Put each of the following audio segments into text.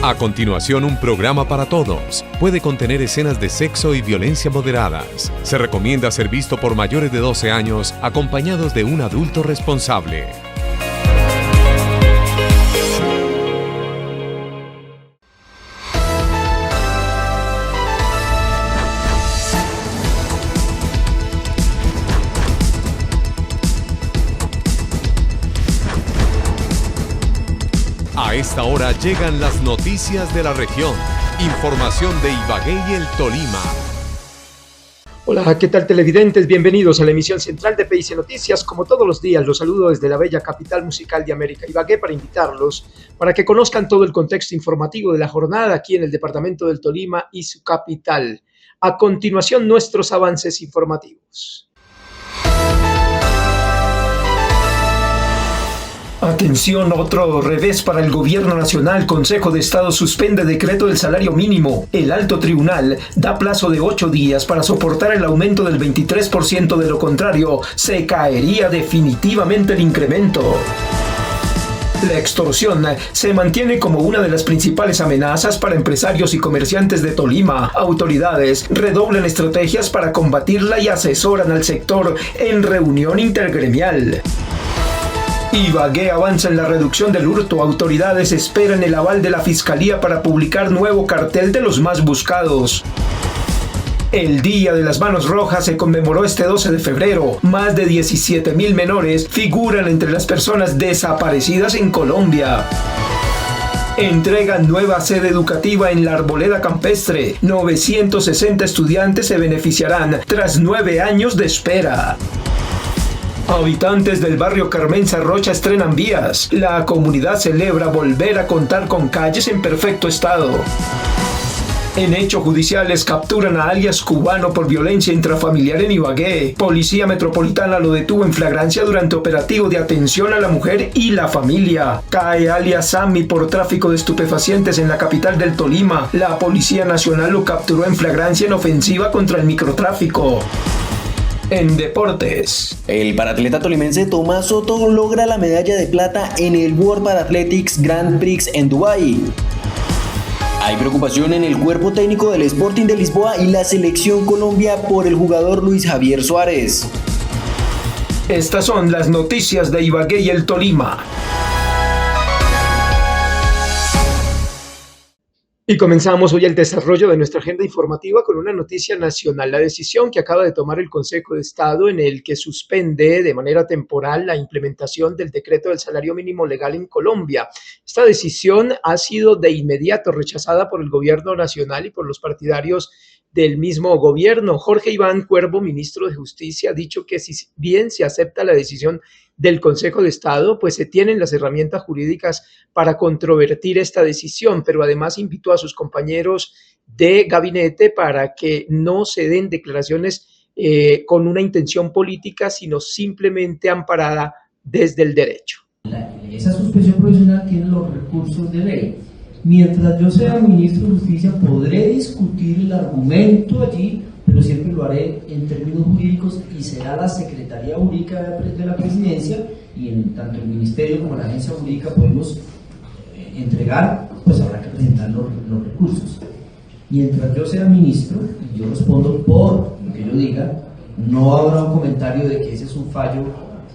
A continuación, un programa para todos. Puede contener escenas de sexo y violencia moderadas. Se recomienda ser visto por mayores de 12 años, acompañados de un adulto responsable. A esta hora llegan las noticias de la región. Información de Ibagué y el Tolima. Hola, ¿qué tal televidentes? Bienvenidos a la emisión central de PIC Noticias. Como todos los días, los saludo desde la bella capital musical de América, Ibagué, para invitarlos para que conozcan todo el contexto informativo de la jornada aquí en el departamento del Tolima y su capital. A continuación, nuestros avances informativos. Atención, otro revés para el gobierno nacional. Consejo de Estado suspende decreto del salario mínimo. El alto tribunal da plazo de 8 días para soportar el aumento del 23%. De lo contrario, se caería definitivamente el incremento. La extorsión se mantiene como una de las principales amenazas para empresarios y comerciantes de Tolima. Autoridades redoblan estrategias para combatirla y asesoran al sector en reunión intergremial. Ibagué avanza en la reducción del hurto. Autoridades esperan el aval de la Fiscalía para publicar nuevo cartel de los más buscados. El Día de las Manos Rojas se conmemoró este 12 de febrero. Más de 17,000 menores figuran entre las personas desaparecidas en Colombia. Entregan nueva sede educativa en la Arboleda Campestre. 960 estudiantes se beneficiarán tras 9 años de espera. Habitantes del barrio Carmenza Rocha estrenan vías. La comunidad celebra volver a contar con calles en perfecto estado. En hechos judiciales capturan a alias cubano por violencia intrafamiliar en Ibagué. Policía Metropolitana lo detuvo en flagrancia durante operativo de atención a la mujer y la familia. Cae alias Sammy por tráfico de estupefacientes en la capital del Tolima. La Policía Nacional lo capturó en flagrancia en ofensiva contra el microtráfico. En deportes, el paratleta tolimense Tomás Soto logra la medalla de plata en el World Parathletics Grand Prix en Dubái. Hay preocupación en el cuerpo técnico del Sporting de Lisboa y la selección Colombia por el jugador Luis Javier Suárez. Estas son las noticias de Ibagué y el Tolima. Y comenzamos hoy el desarrollo de nuestra agenda informativa con una noticia nacional. La decisión que acaba de tomar el Consejo de Estado en el que suspende de manera temporal la implementación del decreto del salario mínimo legal en Colombia. Esta decisión ha sido de inmediato rechazada por el gobierno nacional y por los partidarios del mismo gobierno. Jorge Iván Cuervo, ministro de Justicia, ha dicho que si bien se acepta la decisión del Consejo de Estado, pues se tienen las herramientas jurídicas para controvertir esta decisión, pero además invitó a sus compañeros de gabinete para que no se den declaraciones con una intención política, sino simplemente amparada desde el derecho. Esa suspensión provisional tiene los recursos de ley. Mientras yo sea ministro de Justicia, podré discutir el argumento allí, pero siempre lo haré en términos jurídicos y será la Secretaría Jurídica de la Presidencia y tanto el Ministerio como la Agencia Jurídica podemos entregar, pues habrá que presentar los recursos. Mientras yo sea ministro y yo respondo por lo que yo diga, no habrá un comentario de que ese es un fallo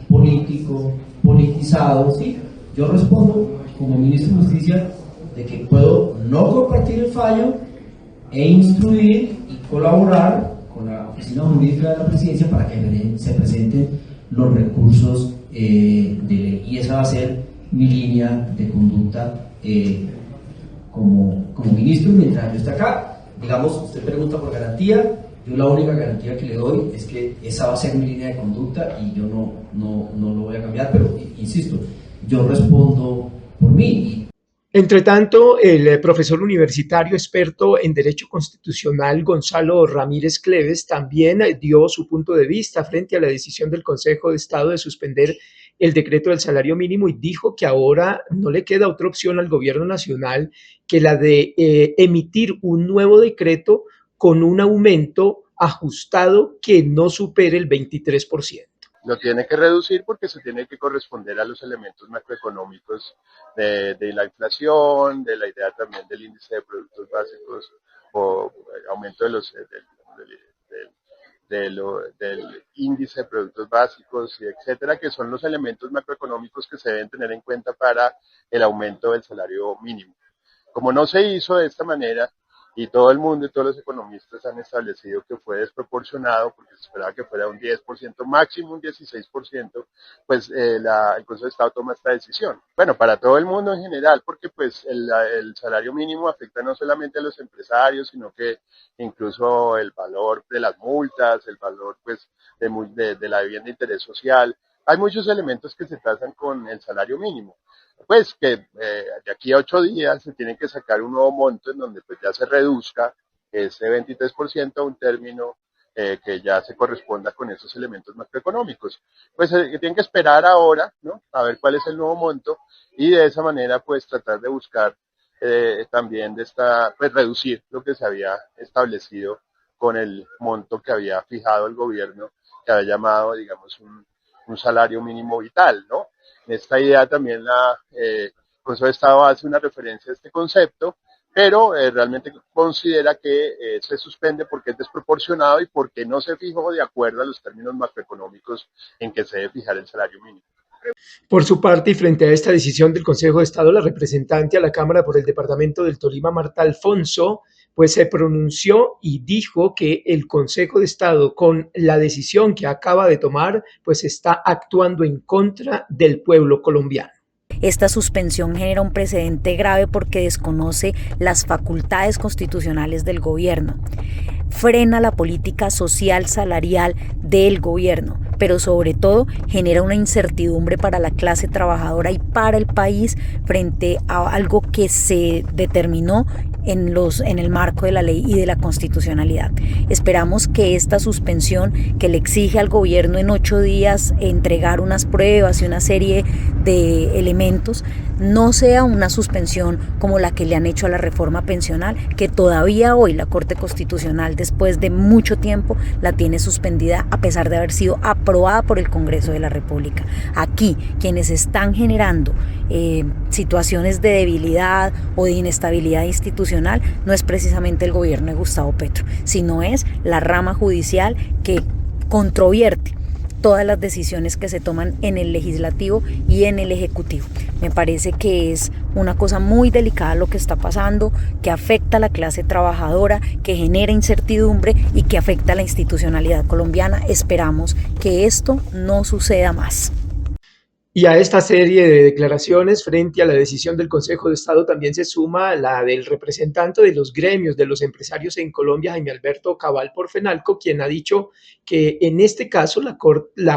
político, politizado, ¿sí? Yo respondo como ministro de Justicia de que puedo no compartir el fallo e instruir y colaborar con la Oficina Jurídica de la Presidencia para que se presenten los recursos de ley. Y esa va a ser mi línea de conducta como ministro mientras yo esté acá. Digamos, usted pregunta por garantía, yo la única garantía que le doy es que esa va a ser mi línea de conducta y yo no lo voy a cambiar, pero insisto, yo respondo por mí. Entre tanto, el profesor universitario experto en Derecho Constitucional Gonzalo Ramírez Cleves también dio su punto de vista frente a la decisión del Consejo de Estado de suspender el decreto del salario mínimo y dijo que ahora no le queda otra opción al gobierno nacional que la de emitir un nuevo decreto con un aumento ajustado que no supere el 23%. lo tiene que reducir porque se tiene que corresponder a los elementos macroeconómicos de la inflación, de la idea también del índice de productos básicos o aumento de los, del índice de productos básicos, y etcétera, que son los elementos macroeconómicos que se deben tener en cuenta para el aumento del salario mínimo. Como no se hizo de esta manera, y todo el mundo y todos los economistas han establecido que fue desproporcionado, porque se esperaba que fuera un 10%, máximo un 16%, pues el Consejo de Estado toma esta decisión. Bueno, para todo el mundo en general, porque pues el salario mínimo afecta no solamente a los empresarios, sino que incluso el valor de las multas, el valor pues de la vivienda de interés social. Hay muchos elementos que se tasan con el salario mínimo. Pues que de aquí a 8 días se tiene que sacar un nuevo monto en donde pues ya se reduzca ese 23% a un término que ya se corresponda con esos elementos macroeconómicos. Pues tienen que esperar ahora, ¿no? A ver cuál es el nuevo monto y de esa manera pues tratar de buscar también pues reducir lo que se había establecido con el monto que había fijado el gobierno, que había llamado, digamos, un salario mínimo vital, ¿no? Esta idea también el Consejo de Estado hace una referencia a este concepto, pero realmente considera que se suspende porque es desproporcionado y porque no se fijó de acuerdo a los términos macroeconómicos en que se debe fijar el salario mínimo. Por su parte, y frente a esta decisión del Consejo de Estado, la representante a la Cámara por el departamento del Tolima, Marta Alfonso, pues se pronunció y dijo que el Consejo de Estado, con la decisión que acaba de tomar, pues está actuando en contra del pueblo colombiano. Esta suspensión genera un precedente grave porque desconoce las facultades constitucionales del gobierno, frena la política social salarial del gobierno, pero sobre todo genera una incertidumbre para la clase trabajadora y para el país frente a algo que se determinó en el marco de la ley y de la constitucionalidad. Esperamos que esta suspensión que le exige al gobierno en 8 días entregar unas pruebas y una serie de elementos no sea una suspensión como la que le han hecho a la reforma pensional, que todavía hoy la Corte Constitucional, después de mucho tiempo, la tiene suspendida a pesar de haber sido aprobada por el Congreso de la República. Aquí, quienes están generando situaciones de debilidad o de inestabilidad institucional no es precisamente el gobierno de Gustavo Petro, sino es la rama judicial que controvierte todas las decisiones que se toman en el legislativo y en el ejecutivo. Me parece que es una cosa muy delicada lo que está pasando, que afecta a la clase trabajadora, que genera incertidumbre y que afecta a la institucionalidad colombiana. Esperamos que esto no suceda más. Y a esta serie de declaraciones frente a la decisión del Consejo de Estado también se suma la del representante de los gremios de los empresarios en Colombia, Jaime Alberto Cabal por Fenalco, quien ha dicho que en este caso la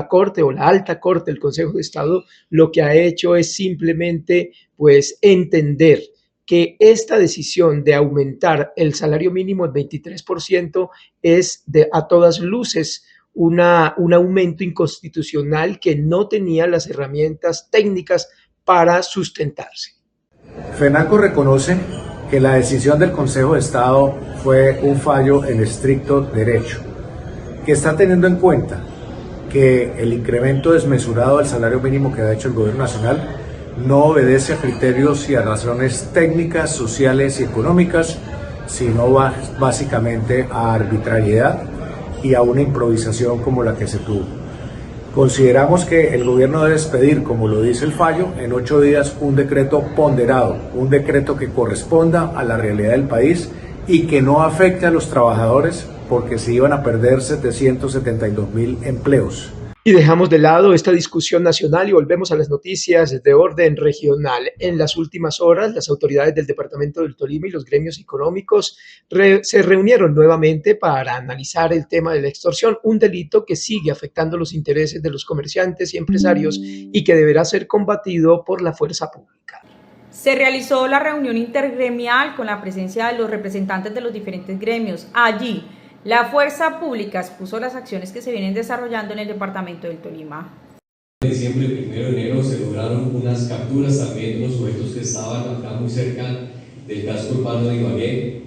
Corte o la Alta Corte del Consejo de Estado lo que ha hecho es simplemente pues entender que esta decisión de aumentar el salario mínimo en 23% es a todas luces un aumento inconstitucional que no tenía las herramientas técnicas para sustentarse. FENALCO reconoce que la decisión del Consejo de Estado fue un fallo en estricto derecho, que está teniendo en cuenta que el incremento desmesurado del salario mínimo que ha hecho el Gobierno Nacional no obedece a criterios y a razones técnicas, sociales y económicas, sino básicamente a arbitrariedad y a una improvisación como la que se tuvo. Consideramos que el gobierno debe expedir, como lo dice el fallo, en 8 días un decreto ponderado, un decreto que corresponda a la realidad del país y que no afecte a los trabajadores, porque se iban a perder 772.000 empleos. Y dejamos de lado esta discusión nacional y volvemos a las noticias de orden regional. En las últimas horas, las autoridades del departamento del Tolima y los gremios económicos se reunieron nuevamente para analizar el tema de la extorsión, un delito que sigue afectando los intereses de los comerciantes y empresarios y que deberá ser combatido por la fuerza pública. Se realizó la reunión intergremial con la presencia de los representantes de los diferentes gremios. Allí, la fuerza pública expuso las acciones que se vienen desarrollando en el departamento del Tolima. En diciembre, 1 de enero, se lograron unas capturas también de unos sujetos que estaban acá muy cerca del casco urbano de Ibagué.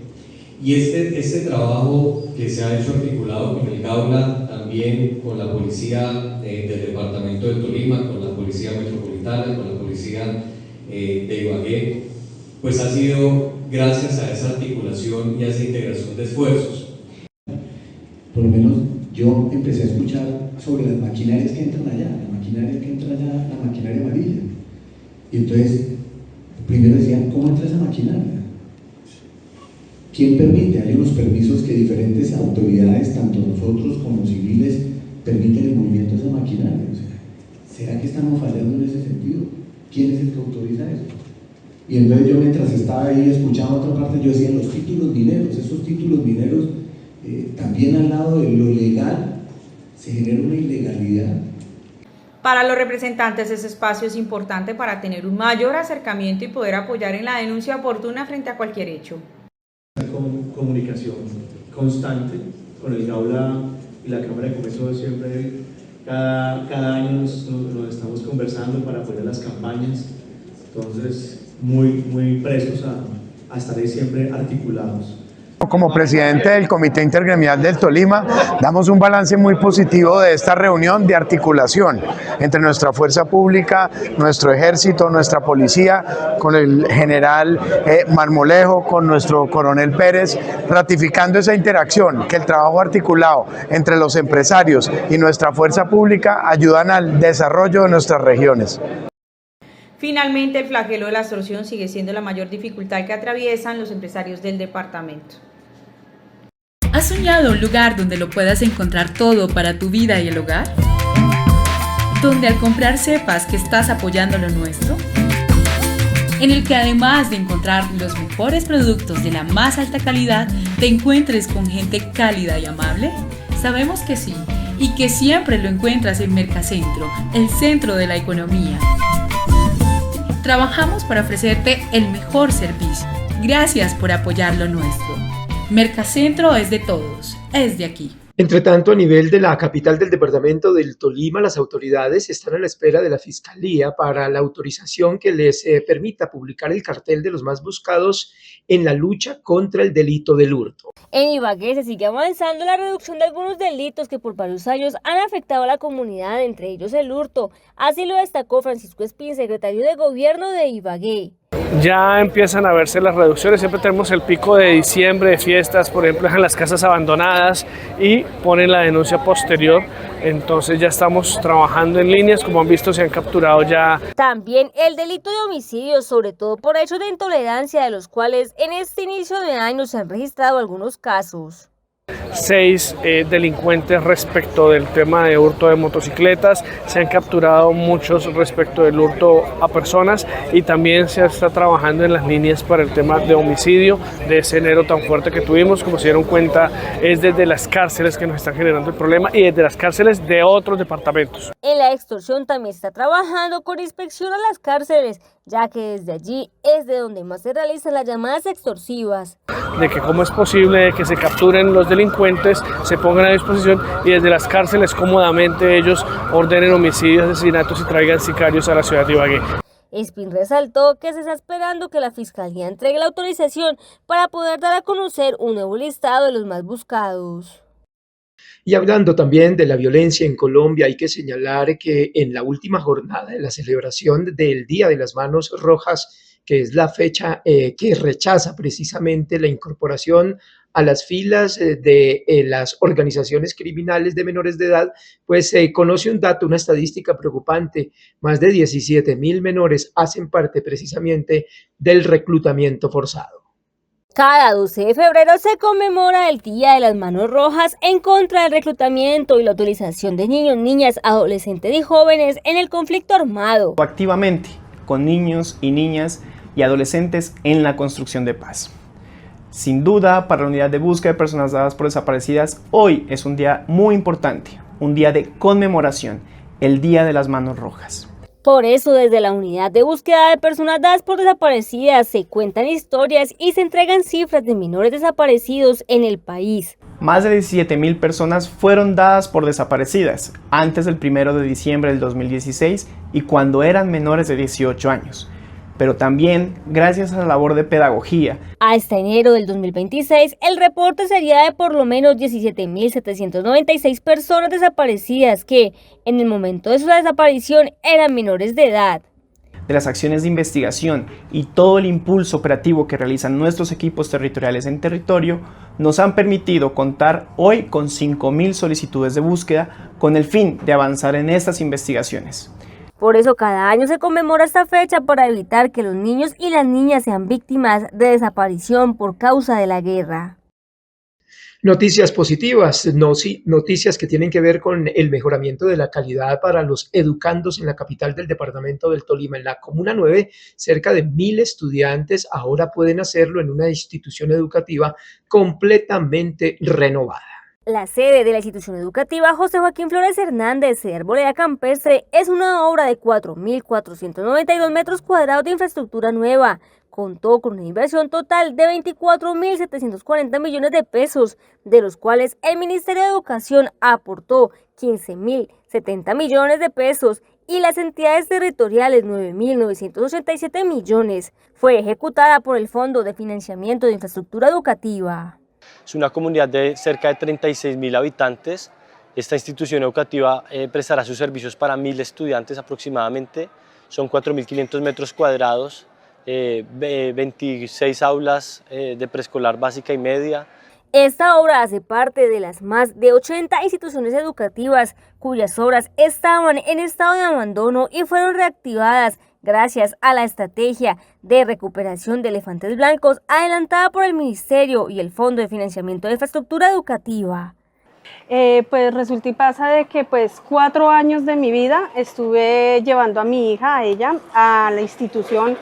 Y este trabajo que se ha hecho articulado con el Gaula, también con la policía del departamento de Tolima, con la policía metropolitana, con la policía de Ibagué, pues ha sido gracias a esa articulación y a esa integración de esfuerzos. Por lo menos yo empecé a escuchar sobre las maquinarias que entran allá, la maquinaria amarilla. Y entonces, primero decían, ¿cómo entra esa maquinaria? ¿Quién permite? Hay unos permisos que diferentes autoridades, tanto nosotros como civiles, permiten el movimiento de esa maquinaria. O sea, ¿será que estamos fallando en ese sentido? ¿Quién es el que autoriza eso? Y entonces yo, mientras estaba ahí escuchando otra parte, yo decía, los títulos mineros, esos títulos mineros, también al lado de lo legal, se genera una ilegalidad. Para los representantes, ese espacio es importante para tener un mayor acercamiento y poder apoyar en la denuncia oportuna frente a cualquier hecho. Con comunicación constante con el Gaula y la Cámara de Comercio de siempre. Cada año nos estamos conversando para apoyar las campañas. Entonces, muy prestos a estar ahí siempre articulados. Como presidente del Comité Intergremial del Tolima, damos un balance muy positivo de esta reunión de articulación entre nuestra fuerza pública, nuestro ejército, nuestra policía, con el general Marmolejo, con nuestro coronel Pérez, ratificando esa interacción, que el trabajo articulado entre los empresarios y nuestra fuerza pública ayudan al desarrollo de nuestras regiones. Finalmente, el flagelo de la extorsión sigue siendo la mayor dificultad que atraviesan los empresarios del departamento. ¿Has soñado un lugar donde lo puedas encontrar todo para tu vida y el hogar? ¿Donde al comprar sepas que estás apoyando lo nuestro? En el que además de encontrar los mejores productos de la más alta calidad, te encuentres con gente cálida y amable? Sabemos que sí, y que siempre lo encuentras en Mercacentro, el centro de la economía. Trabajamos para ofrecerte el mejor servicio. Gracias por apoyar lo nuestro. Mercacentro es de todos, es de aquí. Entre tanto, a nivel de la capital del departamento del Tolima, las autoridades están a la espera de la Fiscalía para la autorización que les permita publicar el cartel de los más buscados en la lucha contra el delito del hurto. En Ibagué se sigue avanzando la reducción de algunos delitos que por varios años han afectado a la comunidad, entre ellos el hurto. Así lo destacó Francisco Espín, secretario de Gobierno de Ibagué. Ya empiezan a verse las reducciones, siempre tenemos el pico de diciembre de fiestas, por ejemplo, en las casas abandonadas y ponen la denuncia posterior, entonces ya estamos trabajando en líneas, como han visto se han capturado ya. También el delito de homicidio, sobre todo por hechos de intolerancia, de los cuales en este inicio de año se han registrado algunos casos. 6 delincuentes respecto del tema de hurto de motocicletas, se han capturado muchos respecto del hurto a personas y también se está trabajando en las líneas para el tema de homicidio, de ese enero tan fuerte que tuvimos. Como se dieron cuenta, es desde las cárceles que nos están generando el problema y desde las cárceles de otros departamentos. En la extorsión también se está trabajando con inspección a las cárceles, ya que desde allí es de donde más se realizan las llamadas extorsivas. De que cómo es posible que se capturen los delincuentes, se pongan a disposición y desde las cárceles cómodamente ellos ordenen homicidios, asesinatos y traigan sicarios a la ciudad de Ibagué. Espín resaltó que se está esperando que la Fiscalía entregue la autorización para poder dar a conocer un nuevo listado de los más buscados. Y hablando también de la violencia en Colombia, hay que señalar que en la última jornada de la celebración del Día de las Manos Rojas, que es la fecha que rechaza precisamente la incorporación a las filas de las organizaciones criminales de menores de edad, pues se conoce un dato, una estadística preocupante. Más de 17.000 menores hacen parte precisamente del reclutamiento forzado. Cada 12 de febrero se conmemora el Día de las Manos Rojas en contra del reclutamiento y la utilización de niños, niñas, adolescentes y jóvenes en el conflicto armado. Activamente con niños y niñas y adolescentes en la construcción de paz. Sin duda, para la unidad de búsqueda de personas dadas por desaparecidas, hoy es un día muy importante, un día de conmemoración, el Día de las Manos Rojas. Por eso, desde la unidad de búsqueda de personas dadas por desaparecidas se cuentan historias y se entregan cifras de menores desaparecidos en el país. Más de 17.000 personas fueron dadas por desaparecidas antes del 1 de diciembre del 2016 y cuando eran menores de 18 años. pero también gracias a la labor de pedagogía. Hasta enero del 2026, el reporte sería de por lo menos 17.796 personas desaparecidas que, en el momento de su desaparición, eran menores de edad. De las acciones de investigación y todo el impulso operativo que realizan nuestros equipos territoriales en territorio, nos han permitido contar hoy con 5.000 solicitudes de búsqueda con el fin de avanzar en estas investigaciones. Por eso cada año se conmemora esta fecha para evitar que los niños y las niñas sean víctimas de desaparición por causa de la guerra. Noticias positivas, noticias que tienen que ver con el mejoramiento de la calidad para los educandos en la capital del departamento del Tolima. En la Comuna 9, cerca de 1.000 estudiantes ahora pueden hacerlo en una institución educativa completamente renovada. La sede de la institución educativa José Joaquín Flores Hernández de Arboleda Campestre es una obra de 4.492 metros cuadrados de infraestructura nueva. Contó con una inversión total de 24.740 millones de pesos, de los cuales el Ministerio de Educación aportó 15.070 millones de pesos y las entidades territoriales 9.987 millones. Fue ejecutada por el Fondo de Financiamiento de Infraestructura Educativa. Es una comunidad de cerca de 36.000 habitantes. Esta institución educativa prestará sus servicios para 1.000 estudiantes aproximadamente. Son 4.500 metros cuadrados, 26 aulas de preescolar básica y media. Esta obra hace parte de las más de 80 instituciones educativas cuyas obras estaban en estado de abandono y fueron reactivadas gracias a la estrategia de recuperación de elefantes blancos adelantada por el Ministerio y el Fondo de Financiamiento de Infraestructura Educativa. Pues resulta y pasa de que 4 años de mi vida estuve llevando a mi hija, a ella, a la institución,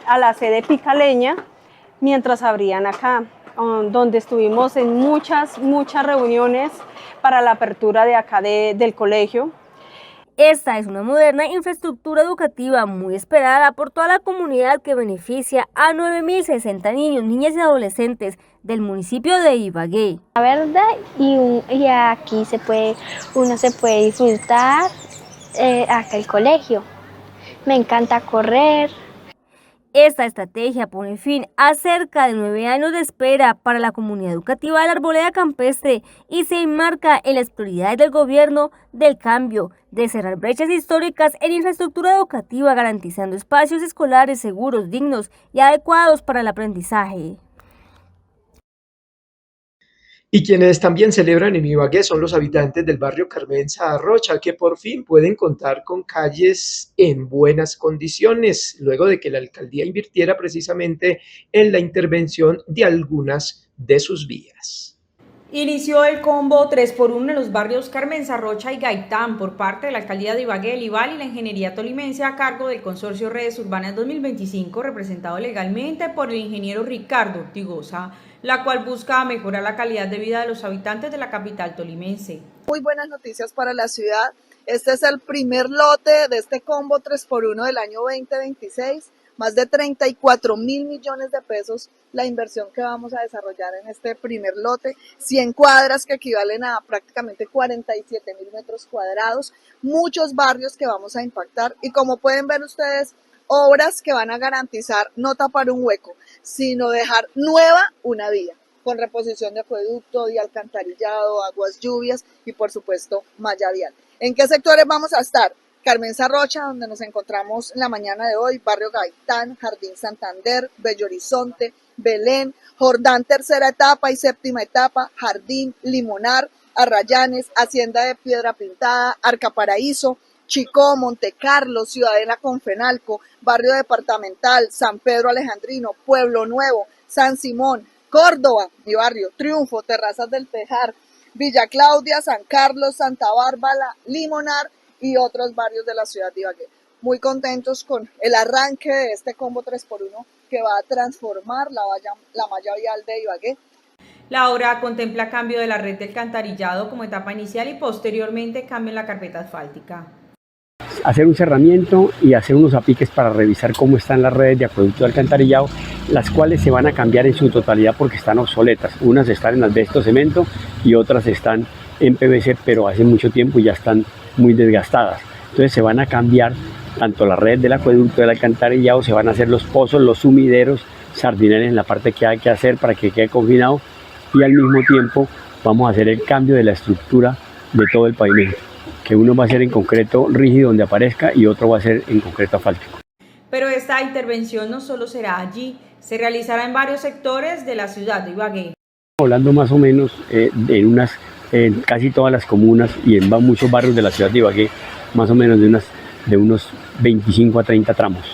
a la sede Picaleña, mientras abrían acá, donde estuvimos en muchas reuniones para la apertura de acá del colegio. Esta es una moderna infraestructura educativa muy esperada por toda la comunidad que beneficia a 9.060 niños, niñas y adolescentes del municipio de Ibagué. La verdad, y aquí uno se puede disfrutar acá el colegio. Me encanta correr. Esta estrategia pone fin a cerca de 9 años de espera para la comunidad educativa de la Arboleda Campestre y se enmarca en las prioridades del gobierno del cambio, de cerrar brechas históricas en infraestructura educativa, garantizando espacios escolares seguros, dignos y adecuados para el aprendizaje. Y quienes también celebran en Ibagué son los habitantes del barrio Carmen Saharrocha, que por fin pueden contar con calles en buenas condiciones, luego de que la alcaldía invirtiera precisamente en la intervención de algunas de sus vías. Inició el combo 3x1 en los barrios Carmen Saharrocha y Gaitán por parte de la alcaldía de Ibagué, el IVAL y la ingeniería tolimense a cargo del Consorcio Redes Urbanas 2025, representado legalmente por el ingeniero Ricardo Ortigosa, la cual busca mejorar la calidad de vida de los habitantes de la capital tolimense. Muy buenas noticias para la ciudad. Este es el primer lote de este combo 3x1 del año 2026. Más de 34.000 millones de pesos la inversión que vamos a desarrollar en este primer lote, 100 cuadras que equivalen a prácticamente 47.000 metros cuadrados, muchos barrios que vamos a impactar y como pueden ver ustedes, obras que van a garantizar no tapar un hueco, sino dejar nueva una vía, con reposición de acueducto, de alcantarillado, aguas lluvias y por supuesto malla vial. ¿En qué sectores vamos a estar? Carmen Saharrocha, donde nos encontramos en la mañana de hoy, Barrio Gaitán, Jardín Santander, Bello Horizonte, Belén, Jordán tercera etapa y séptima etapa, Jardín, Limonar, Arrayanes, Hacienda de Piedra Pintada, Arca Paraíso, Chicó, Montecarlo, Ciudadela Confenalco, Barrio Departamental, San Pedro Alejandrino, Pueblo Nuevo, San Simón, Córdoba, mi barrio, Triunfo, Terrazas del Tejar, Villa Claudia, San Carlos, Santa Bárbara, Limonar y otros barrios de la ciudad de Ibagué. Muy contentos con el arranque de este combo 3x1 que va a transformar la malla vial de Ibagué. La obra contempla cambio de la red del alcantarillado como etapa inicial y posteriormente cambio en la carpeta asfáltica. Hacer un cerramiento y hacer unos apiques para revisar cómo están las redes de acueducto de alcantarillado, las cuales se van a cambiar en su totalidad porque están obsoletas. Unas están en asbesto cemento y otras están en PVC, pero hace mucho tiempo ya están muy desgastadas. Entonces se van a cambiar tanto la red del acueducto del alcantarillado, se van a hacer los pozos, los sumideros, sardinales en la parte que hay que hacer para que quede confinado, y al mismo tiempo vamos a hacer el cambio de la estructura de todo el pavimento, que uno va a ser en concreto rígido donde aparezca y otro va a ser en concreto asfáltico. Pero esta intervención no solo será allí, se realizará en varios sectores de la ciudad de Ibagué. Hablando más o menos en casi todas las comunas y en muchos barrios de la ciudad de Ibagué, más o menos de unos 25 a 30 tramos.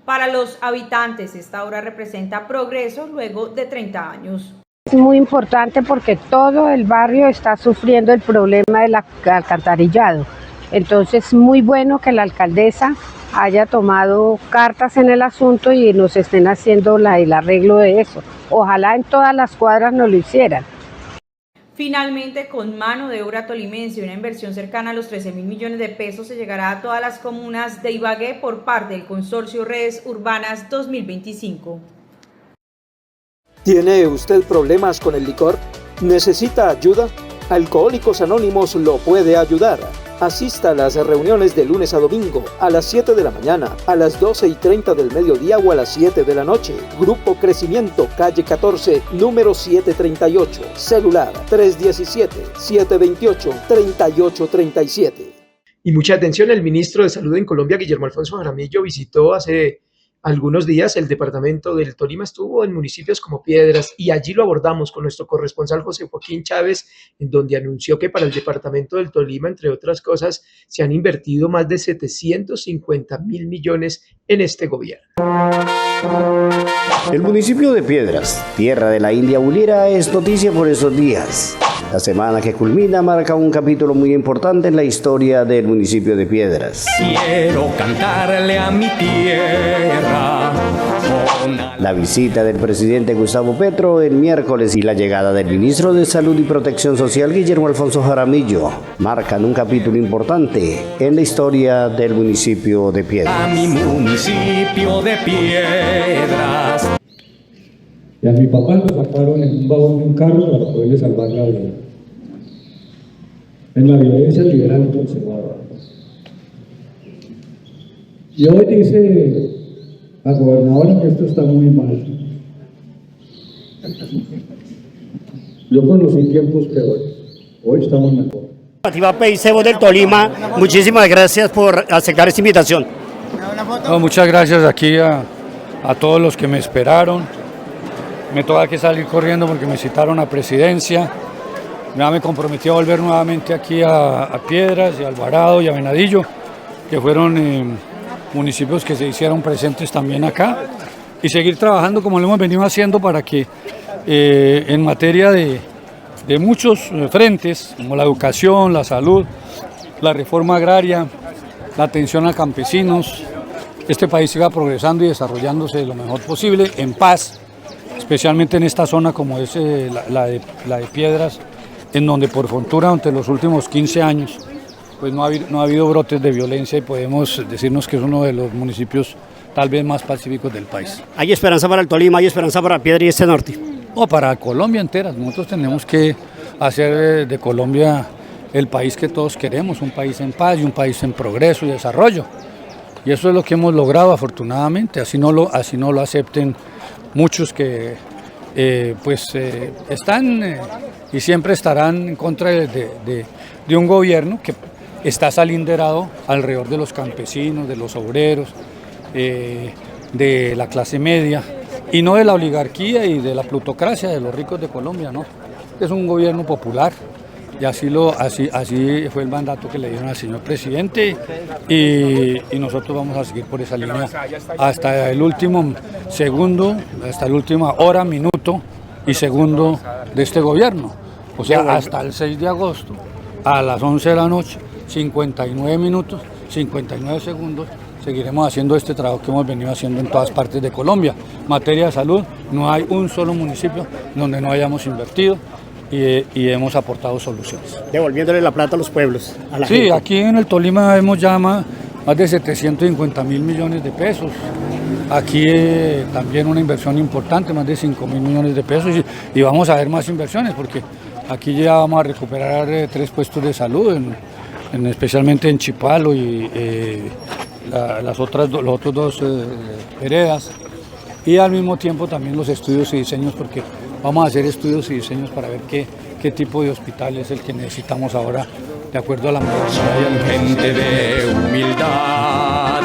Para los habitantes, esta obra representa progreso luego de 30 años. Es muy importante porque todo el barrio está sufriendo el problema del alcantarillado. Entonces es muy bueno que la alcaldesa haya tomado cartas en el asunto y nos estén haciendo el arreglo de eso. Ojalá en todas las cuadras nos lo hicieran. Finalmente, con mano de obra tolimense y una inversión cercana a los 13.000 millones de pesos, se llegará a todas las comunas de Ibagué por parte del Consorcio Redes Urbanas 2025. ¿Tiene usted problemas con el licor? ¿Necesita ayuda? Alcohólicos Anónimos lo puede ayudar. Asista a las reuniones de lunes a domingo a las 7 de la mañana, a las 12:30 del mediodía o a las 7 de la noche. Grupo Crecimiento, calle 14, número 738. Celular 317-728-3837. Y mucha atención, el ministro de Salud en Colombia, Guillermo Alfonso Jaramillo, visitó hace algunos días el departamento del Tolima, estuvo en municipios como Piedras y allí lo abordamos con nuestro corresponsal José Joaquín Chávez, en donde anunció que para el departamento del Tolima, entre otras cosas, se han invertido más de 750.000 millones en este gobierno. El municipio de Piedras, tierra de la India Bulera, es noticia por estos días. La semana que culmina marca un capítulo muy importante en la historia del municipio de Piedras. Quiero cantarle a mi tierra. La visita del presidente Gustavo Petro el miércoles y la llegada del ministro de Salud y Protección Social Guillermo Alfonso Jaramillo marcan un capítulo importante en la historia del municipio de Piedras. A mi municipio de Piedras. Y a mi papá lo sacaron en un baúl de un carro para poderle salvar la vida. En la violencia liberal y conservadora. Y hoy dice la gobernadora que esto está muy mal. Yo conocí tiempos peores. Hoy estamos mejor. Paisebo del Tolima, muchísimas gracias por aceptar esta invitación. No, muchas gracias aquí a todos los que me esperaron. Me toca que salir corriendo porque me citaron a presidencia. Ya me comprometí a volver nuevamente aquí a Piedras y a Alvarado y a Venadillo, que fueron municipios que se hicieron presentes también acá, y seguir trabajando como lo hemos venido haciendo para que en materia de muchos frentes, como la educación, la salud, la reforma agraria, la atención a campesinos, este país siga progresando y desarrollándose lo mejor posible, en paz, especialmente en esta zona como es la de Piedras, en donde por fortuna durante los últimos 15 años pues no ha habido brotes de violencia y podemos decirnos que es uno de los municipios tal vez más pacíficos del país. ¿Hay esperanza para el Tolima, hay esperanza para Piedras y este norte? No, para Colombia entera. Nosotros tenemos que hacer de Colombia el país que todos queremos, un país en paz y un país en progreso y desarrollo. Y eso es lo que hemos logrado afortunadamente, así no lo acepten muchos que están y siempre estarán en contra de un gobierno que está salinderado alrededor de los campesinos, de los obreros, de la clase media y no de la oligarquía y de la plutocracia de los ricos de Colombia, no. Es un gobierno popular y así fue el mandato que le dieron al señor presidente y nosotros vamos a seguir por esa línea hasta el último segundo, hasta la última hora, minuto y segundo de este gobierno. O sea, hasta el 6 de agosto a las 11 de la noche, 59 minutos, 59 segundos, seguiremos haciendo este trabajo que hemos venido haciendo en todas partes de Colombia. En materia de salud, no hay un solo municipio donde no hayamos invertido y hemos aportado soluciones. Devolviéndole la plata a los pueblos, a la gente. Sí, aquí en el Tolima hemos ya más de 750.000 millones de pesos. Aquí también una inversión importante, más de 5.000 millones de pesos y vamos a ver más inversiones porque aquí ya vamos a recuperar 3 puestos de salud especialmente en Chipalo y los otros dos veredas, y al mismo tiempo también los estudios y diseños, porque vamos a hacer estudios y diseños para ver qué tipo de hospital es el que necesitamos ahora, de acuerdo a la modernidad y a la gente de humildad.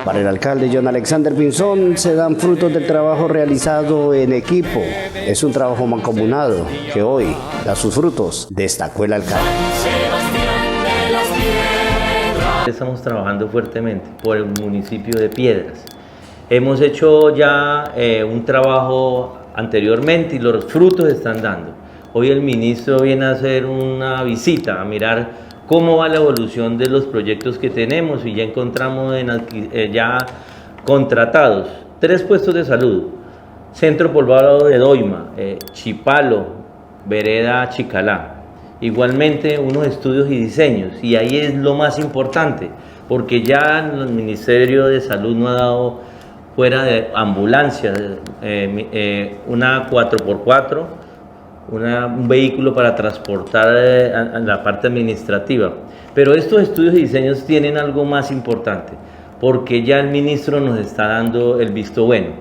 Para el alcalde John Alexander Pinzón se dan frutos del trabajo realizado en equipo. Es un trabajo mancomunado que hoy da sus frutos, destacó el alcalde. Estamos trabajando fuertemente por el municipio de Piedras. Hemos hecho ya un trabajo anteriormente y los frutos están dando. Hoy el ministro viene a hacer una visita, a mirar cómo va la evolución de los proyectos que tenemos, y ya encontramos ya contratados 3 puestos de salud: Centro Poblado de Doima, Chipalo, Vereda Chicalá. Igualmente unos estudios y diseños, y ahí es lo más importante, porque ya el Ministerio de Salud nos ha dado, fuera de ambulancias, una 4x4, un vehículo para transportar la parte administrativa. Pero estos estudios y diseños tienen algo más importante, porque ya el ministro nos está dando el visto bueno.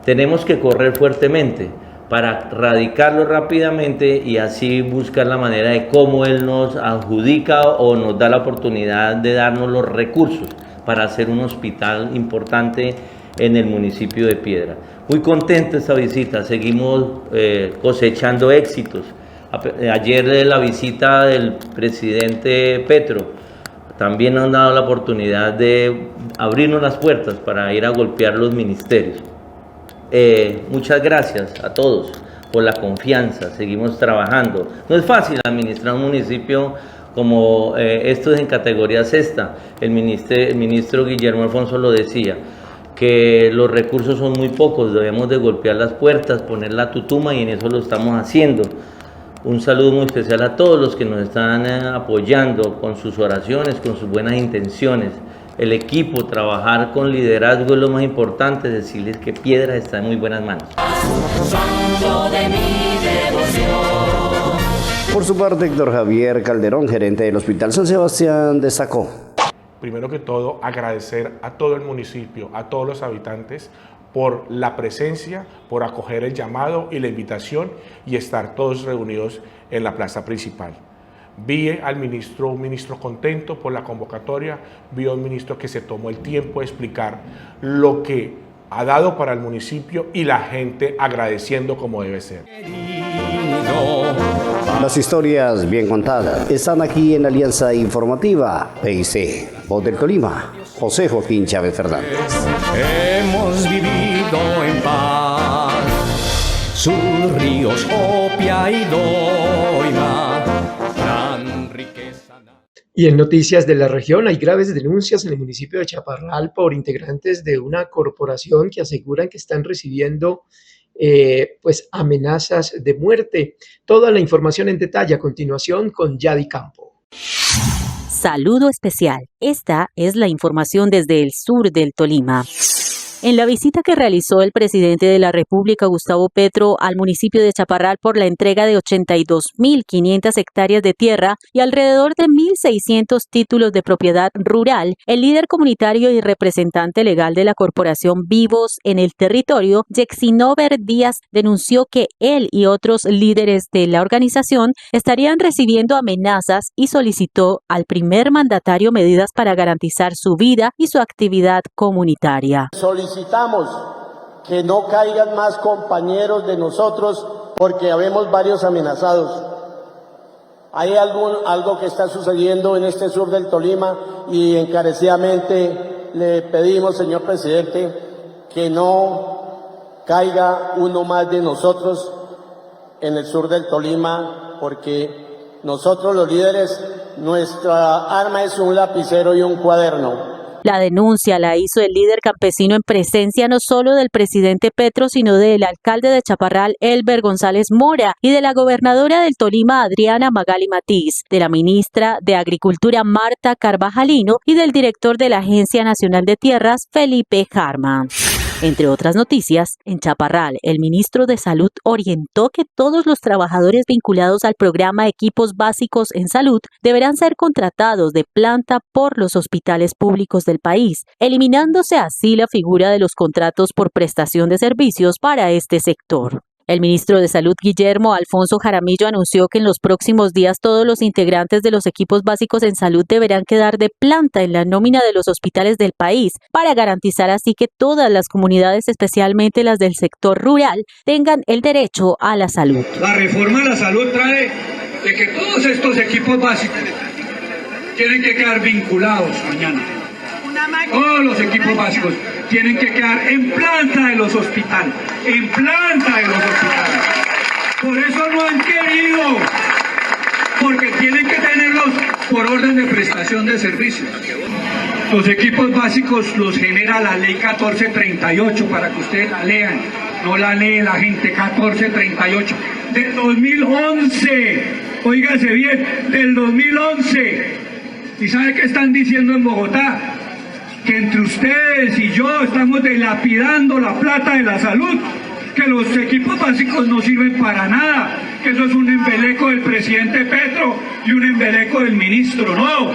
Tenemos que correr fuertemente para radicarlo rápidamente y así buscar la manera de cómo él nos adjudica o nos da la oportunidad de darnos los recursos para hacer un hospital importante en el municipio de Piedra. Muy contento de esta visita, seguimos cosechando éxitos. Ayer la visita del presidente Petro también nos han dado la oportunidad de abrirnos las puertas para ir a golpear los ministerios. Muchas gracias a todos por la confianza, seguimos trabajando. No es fácil administrar un municipio como esto es en categoría sexta. El ministro Guillermo Alfonso lo decía, que los recursos son muy pocos, debemos de golpear las puertas, poner la tutuma, y en eso lo estamos haciendo. Un saludo muy especial a todos los que nos están apoyando con sus oraciones, con sus buenas intenciones. El equipo, trabajar con liderazgo es lo más importante, decirles que Piedras está en muy buenas manos. Por su parte, Héctor Javier Calderón, gerente del Hospital San Sebastián, destacó: primero que todo, agradecer a todo el municipio, a todos los habitantes, por la presencia, por acoger el llamado y la invitación y estar todos reunidos en la plaza principal. Vi al ministro, un ministro contento por la convocatoria, vi a un ministro que se tomó el tiempo de explicar lo que ha dado para el municipio y la gente agradeciendo como debe ser. Las historias bien contadas están aquí en Alianza Informativa PIC, Voz del Tolima, José Joaquín Chávez Fernández. Hemos vivido en paz, sus ríos Opia y Doima, gran riqueza. Y en noticias de la región, hay graves denuncias en el municipio de Chaparral por integrantes de una corporación que aseguran que están recibiendo amenazas de muerte. Toda la información en detalle a continuación con Yadi Campo. Saludo especial. Esta es la información desde el sur del Tolima. En la visita que realizó el presidente de la República, Gustavo Petro, al municipio de Chaparral por la entrega de 82.500 hectáreas de tierra y alrededor de 1.600 títulos de propiedad rural, el líder comunitario y representante legal de la corporación Vivos en el territorio, Yexinover Díaz, denunció que él y otros líderes de la organización estarían recibiendo amenazas y solicitó al primer mandatario medidas para garantizar su vida y su actividad comunitaria. Solicitamos que no caigan más compañeros de nosotros porque habemos varios amenazados. Hay algo que está sucediendo en este sur del Tolima y encarecidamente le pedimos, señor presidente, que no caiga uno más de nosotros en el sur del Tolima, porque nosotros los líderes, nuestra arma es un lapicero y un cuaderno. La denuncia la hizo el líder campesino en presencia no solo del presidente Petro, sino del alcalde de Chaparral, Elber González Mora, y de la gobernadora del Tolima, Adriana Magali Matiz, de la ministra de Agricultura, Marta Carvajalino, y del director de la Agencia Nacional de Tierras, Felipe Harman. Entre otras noticias, en Chaparral, el ministro de Salud orientó que todos los trabajadores vinculados al programa Equipos Básicos en Salud deberán ser contratados de planta por los hospitales públicos del país, eliminándose así la figura de los contratos por prestación de servicios para este sector. El ministro de Salud, Guillermo Alfonso Jaramillo, anunció que en los próximos días todos los integrantes de los equipos básicos en salud deberán quedar de planta en la nómina de los hospitales del país para garantizar así que todas las comunidades, especialmente las del sector rural, tengan el derecho a la salud. La reforma a la salud trae de que todos estos equipos básicos tienen que quedar vinculados mañana. Todos los equipos básicos tienen que quedar en planta de los hospitales, en planta de los hospitales. Por eso no han querido, porque tienen que tenerlos por orden de prestación de servicios. Los equipos básicos los genera la ley 1438, para que ustedes la lean, no la lee la gente. 1438 del 2011, óigase bien, del 2011. ¿Y sabe qué están diciendo en Bogotá? Que entre ustedes y yo estamos dilapidando la plata de la salud, que los equipos básicos no sirven para nada, que eso es un embeleco del presidente Petro y un embeleco del ministro. No,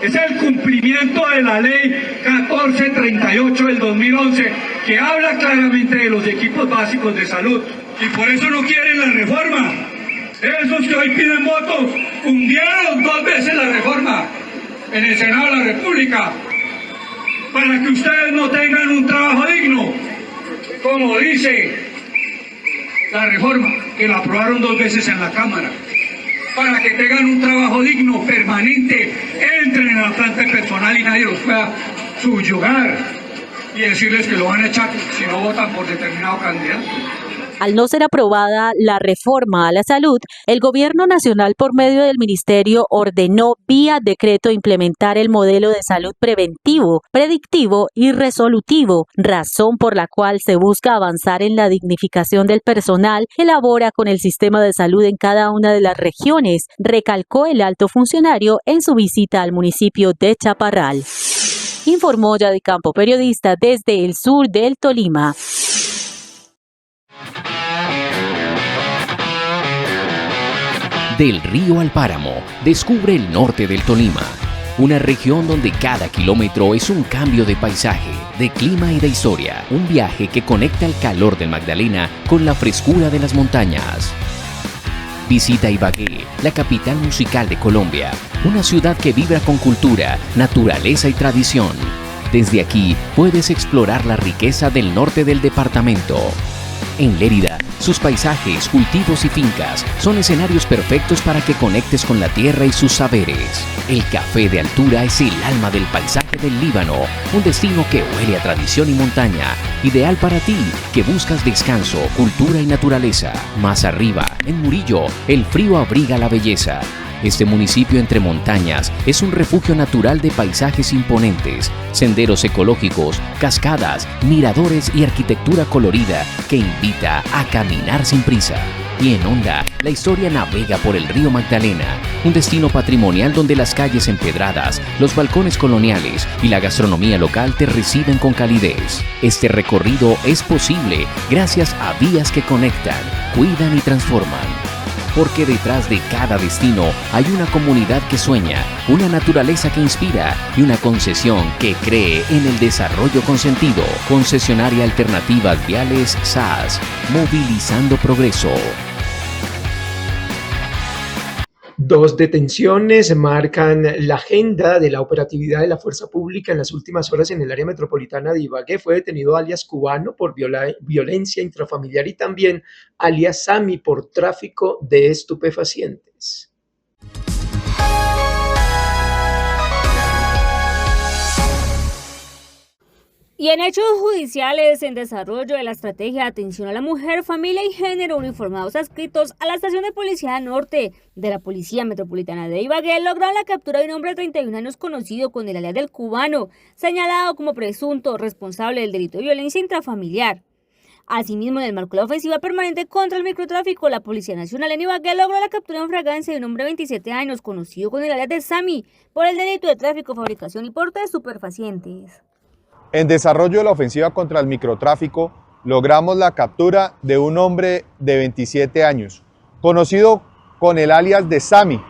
es el cumplimiento de la ley 1438 del 2011, que habla claramente de los equipos básicos de salud, y por eso no quieren la reforma. Esos que hoy piden votos hundieron 2 veces la reforma en el Senado de la República, para que ustedes no tengan un trabajo digno, como dice la reforma, que la aprobaron 2 veces en la Cámara, para que tengan un trabajo digno, permanente, entren en la planta personal y nadie los pueda subyugar y decirles que lo van a echar si no votan por determinado candidato. Al no ser aprobada la reforma a la salud, el Gobierno Nacional, por medio del Ministerio, ordenó vía decreto implementar el modelo de salud preventivo, predictivo y resolutivo, razón por la cual se busca avanzar en la dignificación del personal que labora con el sistema de salud en cada una de las regiones, recalcó el alto funcionario en su visita al municipio de Chaparral. Informó Yadi Campo, periodista desde el sur del Tolima. Del río al páramo, descubre el norte del Tolima, una región donde cada kilómetro es un cambio de paisaje, de clima y de historia, un viaje que conecta el calor del Magdalena con la frescura de las montañas. Visita Ibagué, la capital musical de Colombia, una ciudad que vibra con cultura, naturaleza y tradición. Desde aquí puedes explorar la riqueza del norte del departamento. En Lérida, sus paisajes, cultivos y fincas son escenarios perfectos para que conectes con la tierra y sus saberes. El café de altura es el alma del paisaje del Líbano, un destino que huele a tradición y montaña, ideal para ti, que buscas descanso, cultura y naturaleza. Más arriba, en Murillo, el frío abriga la belleza. Este municipio entre montañas es un refugio natural de paisajes imponentes, senderos ecológicos, cascadas, miradores y arquitectura colorida que invita a caminar sin prisa. Y en Honda, la historia navega por el río Magdalena, un destino patrimonial donde las calles empedradas, los balcones coloniales y la gastronomía local te reciben con calidez. Este recorrido es posible gracias a vías que conectan, cuidan y transforman. Porque detrás de cada destino hay una comunidad que sueña, una naturaleza que inspira y una concesión que cree en el desarrollo con sentido. Concesionaria Alternativas Viales SAS, movilizando progreso. 2 detenciones marcan la agenda de la operatividad de la fuerza pública en las últimas horas en el área metropolitana de Ibagué. Fue detenido alias Cubano por violencia intrafamiliar y también alias Sami por tráfico de estupefacientes. Y en hechos judiciales en desarrollo de la estrategia de atención a la mujer, familia y género, uniformados adscritos a la estación de policía norte de la Policía Metropolitana de Ibagué lograron la captura de un hombre de 31 años conocido con el alias del Cubano, señalado como presunto responsable del delito de violencia intrafamiliar. Asimismo, en el marco de la ofensiva permanente contra el microtráfico, la Policía Nacional en Ibagué logró la captura en fragancia de un hombre de 27 años conocido con el alias de Sami por el delito de tráfico, fabricación y porte de estupefacientes. En desarrollo de la ofensiva contra el microtráfico, logramos la captura de un hombre de 27 años, conocido con el alias de Sami,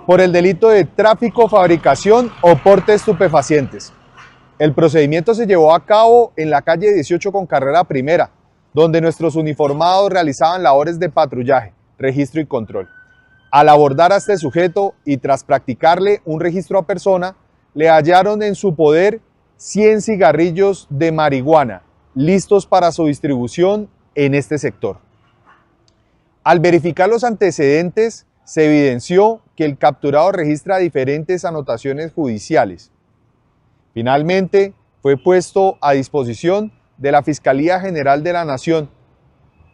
por el delito de tráfico, fabricación o porte de estupefacientes. El procedimiento se llevó a cabo en la calle 18 con carrera primera, donde nuestros uniformados realizaban labores de patrullaje, registro y control. Al abordar a este sujeto y tras practicarle un registro a persona, le hallaron en su poder 100 cigarrillos de marihuana, listos para su distribución en este sector. Al verificar los antecedentes, se evidenció que el capturado registra diferentes anotaciones judiciales. Finalmente, fue puesto a disposición de la Fiscalía General de la Nación,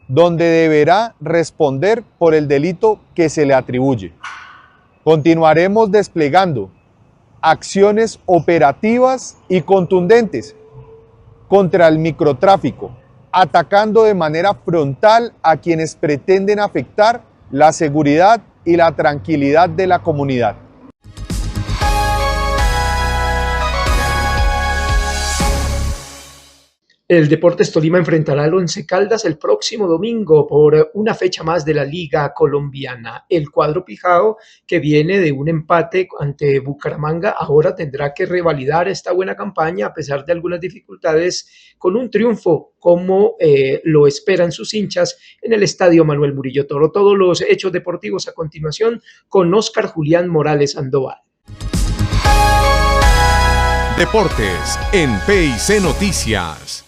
donde deberá responder por el delito que se le atribuye. Continuaremos desplegando acciones operativas y contundentes contra el microtráfico, atacando de manera frontal a quienes pretenden afectar la seguridad y la tranquilidad de la comunidad. El Deportes Tolima enfrentará al Once Caldas el próximo domingo por una fecha más de la Liga Colombiana. El cuadro pijao, que viene de un empate ante Bucaramanga, ahora tendrá que revalidar esta buena campaña a pesar de algunas dificultades con un triunfo como lo esperan sus hinchas en el Estadio Manuel Murillo Toro. Todos los hechos deportivos a continuación con Óscar Julián Morales Sandoval. Deportes en PIC Noticias.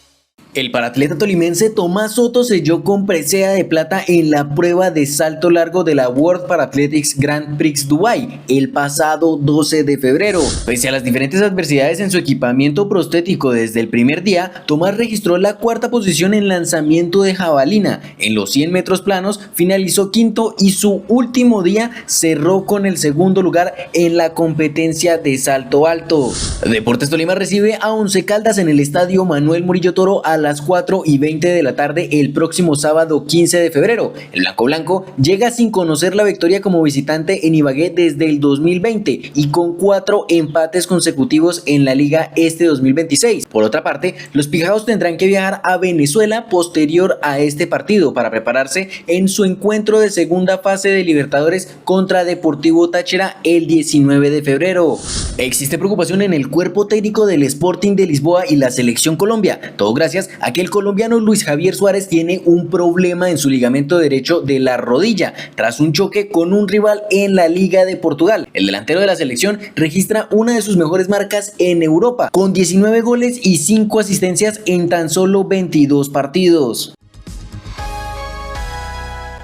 El paratleta tolimense Tomás Soto selló con presea de plata en la prueba de salto largo de la World Parathletics Grand Prix Dubai el pasado 12 de febrero. Pese a las diferentes adversidades en su equipamiento prostético desde el primer día, Tomás registró la cuarta posición en lanzamiento de jabalina. En los 100 metros planos finalizó quinto y su último día cerró con el segundo lugar en la competencia de salto alto. Deportes Tolima recibe a Once Caldas en el Estadio Manuel Murillo Toro a las 4:20 de la tarde el próximo sábado 15 de febrero. El Blanco llega sin conocer la victoria como visitante en Ibagué desde el 2020 y con 4 empates consecutivos en la Liga Este 2026. Por otra parte, los pijaos tendrán que viajar a Venezuela posterior a este partido para prepararse en su encuentro de segunda fase de Libertadores contra Deportivo Táchira el 19 de febrero. Existe preocupación en el cuerpo técnico del Sporting de Lisboa y la Selección Colombia, todo gracias a que el colombiano Luis Javier Suárez tiene un problema en su ligamento derecho de la rodilla tras un choque con un rival en la Liga de Portugal. El delantero de la selección registra una de sus mejores marcas en Europa, con 19 goles y 5 asistencias en tan solo 22 partidos.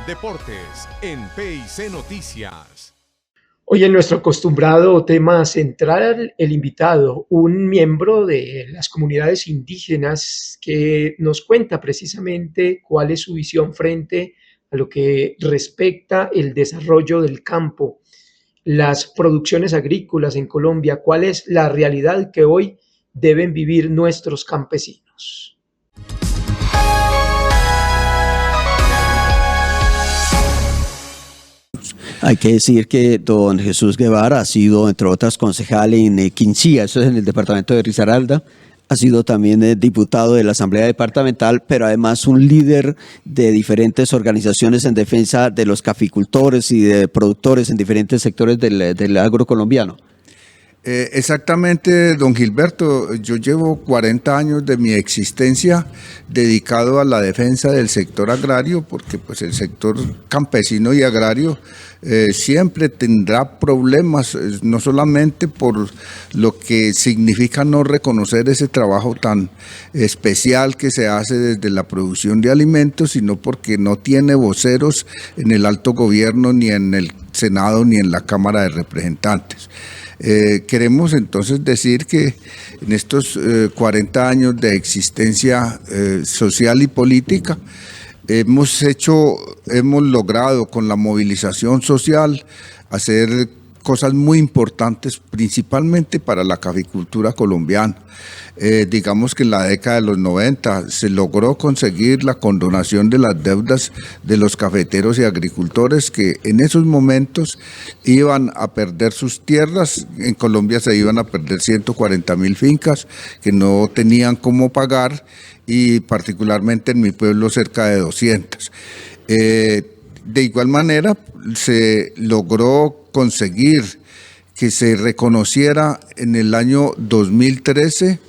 Deportes en PIC Noticias. Hoy en nuestro acostumbrado tema central, el invitado, un miembro de las comunidades indígenas que nos cuenta precisamente cuál es su visión frente a lo que respecta el desarrollo del campo, las producciones agrícolas en Colombia, cuál es la realidad que hoy deben vivir nuestros campesinos. Hay que decir que don Jesús Guevara ha sido, entre otras, concejal en Quinchía, eso es en el departamento de Risaralda. Ha sido también diputado de la Asamblea Departamental, pero además un líder de diferentes organizaciones en defensa de los caficultores y de productores en diferentes sectores del agro colombiano. Exactamente, don Gilberto, yo llevo 40 años de mi existencia dedicado a la defensa del sector agrario, porque pues el sector campesino y agrario siempre tendrá problemas, no solamente por lo que significa no reconocer ese trabajo tan especial que se hace desde la producción de alimentos, sino porque no tiene voceros en el alto gobierno, ni en el Senado, ni en la Cámara de Representantes. Queremos entonces decir que en estos 40 años de existencia social y política hemos logrado con la movilización social hacer cosas muy importantes, principalmente para la caficultura colombiana. Digamos que en la década de los 90 se logró conseguir la condonación de las deudas de los cafeteros y agricultores que en esos momentos iban a perder sus tierras. En Colombia se iban a perder 140.000 fincas que no tenían cómo pagar, y particularmente en mi pueblo cerca de 200. De igual manera se logró conseguir que se reconociera en el año 2013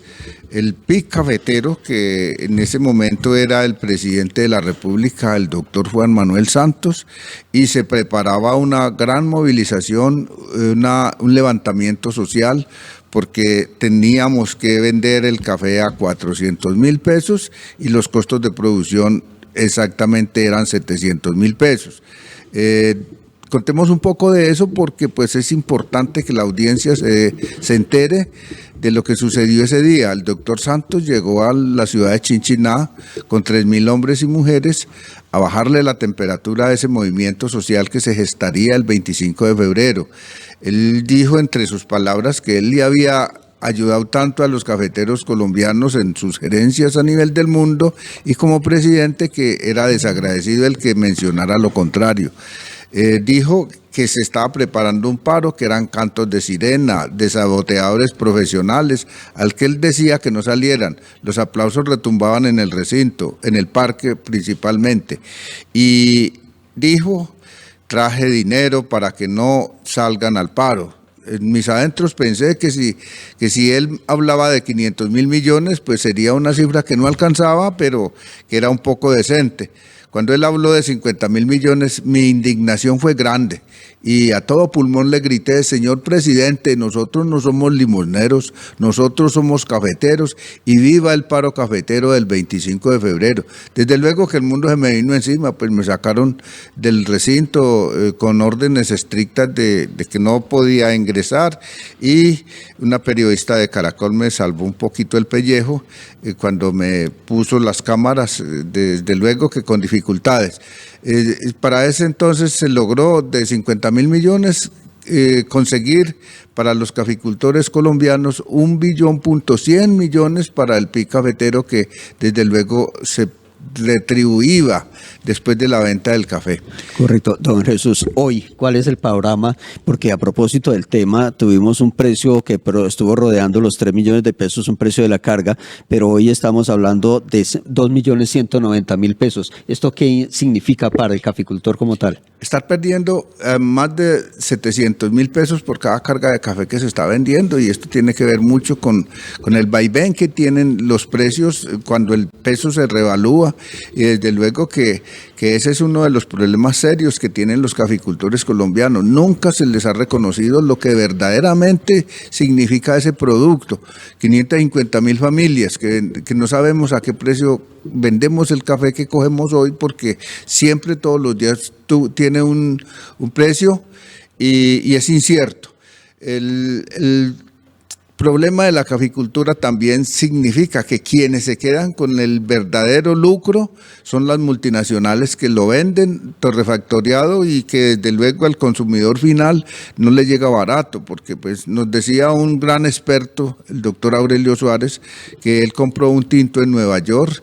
el PIC cafetero, que en ese momento era el presidente de la República, el doctor Juan Manuel Santos, y se preparaba una gran movilización, un levantamiento social, porque teníamos que vender el café a 400.000 pesos y los costos de producción exactamente eran 700.000 pesos. Contemos un poco de eso porque pues es importante que la audiencia se entere de lo que sucedió ese día. El doctor Santos llegó a la ciudad de Chinchiná con 3.000 hombres y mujeres a bajarle la temperatura a ese movimiento social que se gestaría el 25 de febrero. Él dijo entre sus palabras que él le había ayudado tanto a los cafeteros colombianos en sus gerencias a nivel del mundo, y como presidente que era desagradecido el que mencionara lo contrario. Dijo que se estaba preparando un paro, que eran cantos de sirena, de saboteadores profesionales, al que él decía que no salieran. Los aplausos retumbaban en el recinto, en el parque principalmente. Y dijo: traje dinero para que no salgan al paro. En mis adentros pensé que si él hablaba de 500.000 millones, pues sería una cifra que no alcanzaba, pero que era un poco decente. Cuando él habló de 50.000 millones, mi indignación fue grande y a todo pulmón le grité: señor presidente, nosotros no somos limosneros, nosotros somos cafeteros, y viva el paro cafetero del 25 de febrero. Desde luego que el mundo se me vino encima, pues me sacaron del recinto con órdenes estrictas de que no podía ingresar, y una periodista de Caracol me salvó un poquito el pellejo cuando me puso las cámaras, desde luego que con dificultades. Para ese entonces se logró de 50.000 millones conseguir para los caficultores colombianos 1.100 billones para el PIC cafetero, que desde luego se retribuía después de la venta del café. Correcto. Don Jesús, hoy, ¿cuál es el panorama? Porque a propósito del tema, tuvimos un precio que estuvo rodeando los 3 millones de pesos, un precio de la carga, pero hoy estamos hablando de 2.190.000 pesos. ¿Esto qué significa para el caficultor como tal? Estar perdiendo más de 700.000 pesos por cada carga de café que se está vendiendo, y esto tiene que ver mucho con el vaivén que tienen los precios cuando el peso se revalúa, y desde luego que ese es uno de los problemas serios que tienen los caficultores colombianos. Nunca se les ha reconocido lo que verdaderamente significa ese producto. 550.000 familias que no sabemos a qué precio vendemos el café que cogemos hoy, porque siempre, todos los días, tiene un precio y es incierto. El problema de la caficultura también significa que quienes se quedan con el verdadero lucro son las multinacionales que lo venden torrefactoriado, y que desde luego al consumidor final no le llega barato, porque pues nos decía un gran experto, el doctor Aurelio Suárez, que él compró un tinto en Nueva York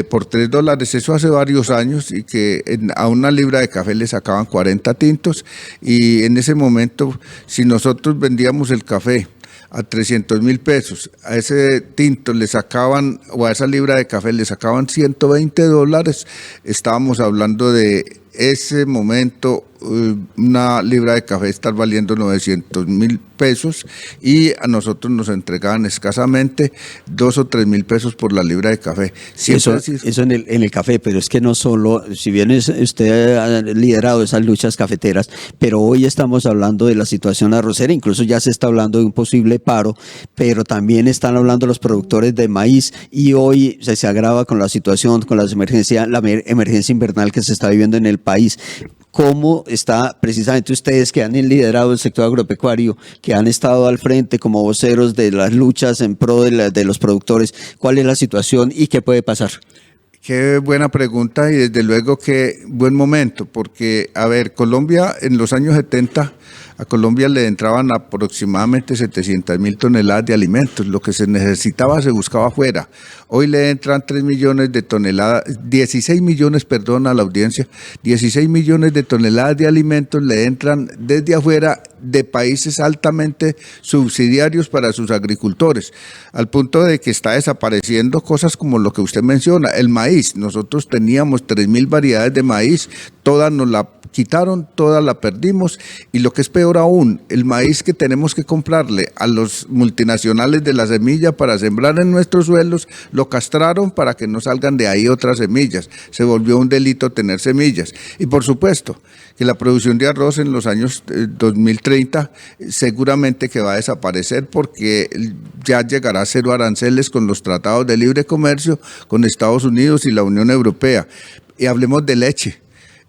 por $3, eso hace varios años, y que a una libra de café le sacaban 40 tintos, y en ese momento, si nosotros vendíamos el café a 300.000 pesos, a ese tinto le sacaban, o a esa libra de café le sacaban $120, estábamos hablando de ese momento una libra de café estar valiendo 900.000 pesos, y a nosotros nos entregaban escasamente 2 o 3.000 pesos por la libra de café. Eso en el café, pero es que no solo, si bien usted ha liderado esas luchas cafeteras, pero hoy estamos hablando de la situación arrocera, incluso ya se está hablando de un posible paro, pero también están hablando los productores de maíz, y hoy se agrava con la situación, con la emergencia invernal que se está viviendo en el país. ¿Cómo está precisamente ustedes, que han liderado el sector agropecuario, que han estado al frente como voceros de las luchas en pro de los productores, cuál es la situación y qué puede pasar? Qué buena pregunta, y desde luego que buen momento, porque, a ver, Colombia en los años 70 a Colombia le entraban aproximadamente 700.000 toneladas de alimentos. Lo que se necesitaba se buscaba afuera. Hoy le entran 3 millones de toneladas, 16 millones, perdón, a la audiencia, 16 millones de toneladas de alimentos le entran desde afuera de países altamente subsidiarios para sus agricultores, al punto de que está desapareciendo cosas como lo que usted menciona, el maíz. Nosotros teníamos 3.000 variedades de maíz, todas nos la quitaron, toda la perdimos, y lo que es peor aún, el maíz que tenemos que comprarle a los multinacionales de la semilla para sembrar en nuestros suelos, lo castraron para que no salgan de ahí otras semillas. Se volvió un delito tener semillas. Y por supuesto que la producción de arroz en los años 2030 seguramente que va a desaparecer, porque ya llegará a cero aranceles con los tratados de libre comercio con Estados Unidos y la Unión Europea. Y hablemos de leche.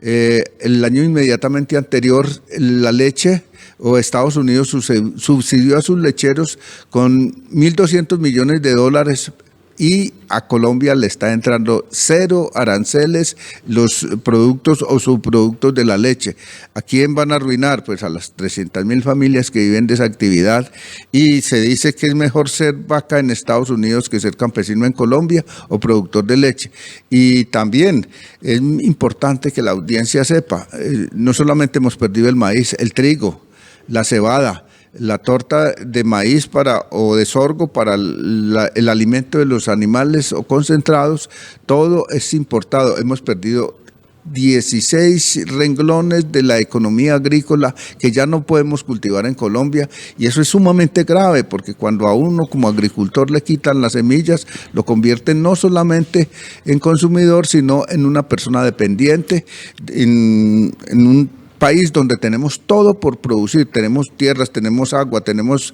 El año inmediatamente anterior, la leche, o Estados Unidos subsidió a sus lecheros con $1.200 millones, y a Colombia le está entrando cero aranceles los productos o subproductos de la leche. ¿A quién van a arruinar? Pues a las 300.000 familias que viven de esa actividad, y se dice que es mejor ser vaca en Estados Unidos que ser campesino en Colombia o productor de leche. Y también es importante que la audiencia sepa, no solamente hemos perdido el maíz, el trigo, la cebada, la torta de maíz o de sorgo para el alimento de los animales o concentrados, todo es importado. Hemos perdido 16 renglones de la economía agrícola que ya no podemos cultivar en Colombia, y eso es sumamente grave, porque cuando a uno como agricultor le quitan las semillas, lo convierten no solamente en consumidor, sino en una persona dependiente, en un país donde tenemos todo por producir, tenemos tierras, tenemos agua, tenemos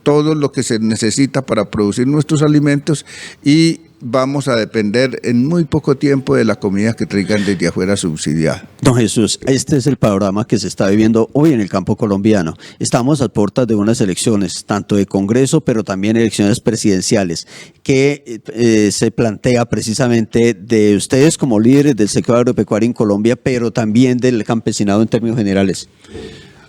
todo lo que se necesita para producir nuestros alimentos, y vamos a depender en muy poco tiempo de la comida que traigan desde afuera subsidiada. Don Jesús, este es el panorama que se está viviendo hoy en el campo colombiano. Estamos a puertas de unas elecciones, tanto de Congreso, pero también elecciones presidenciales, que se plantea precisamente de ustedes como líderes del sector agropecuario en Colombia, pero también del campesinado en términos generales.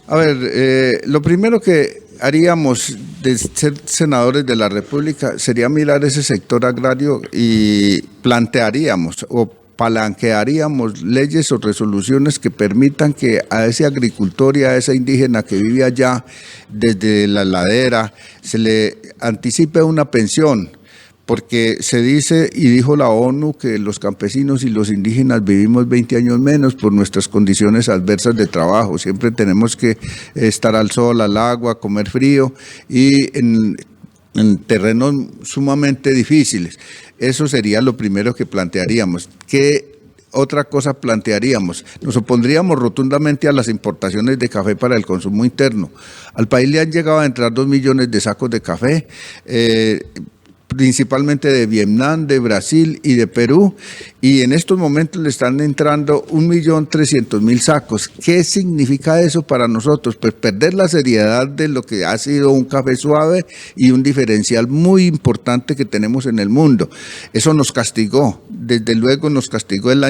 A ver, lo primero que haríamos de ser senadores de la República sería mirar ese sector agrario y plantearíamos o palanquearíamos leyes o resoluciones que permitan que a ese agricultor y a esa indígena que vive allá desde la ladera se le anticipe una pensión. Porque se dice y dijo la ONU que los campesinos y los indígenas vivimos 20 años menos por nuestras condiciones adversas de trabajo. Siempre tenemos que estar al sol, al agua, comer frío y en terrenos sumamente difíciles. Eso sería lo primero que plantearíamos. ¿Qué otra cosa plantearíamos? Nos opondríamos rotundamente a las importaciones de café para el consumo interno. Al país le han llegado a entrar 2 millones de sacos de café, principalmente de Vietnam, de Brasil y de Perú, y en estos momentos le están entrando 1.300.000 sacos. ¿Qué significa eso para nosotros? Pues perder la seriedad de lo que ha sido un café suave y un diferencial muy importante que tenemos en el mundo. Eso nos castigó, desde luego nos castigó en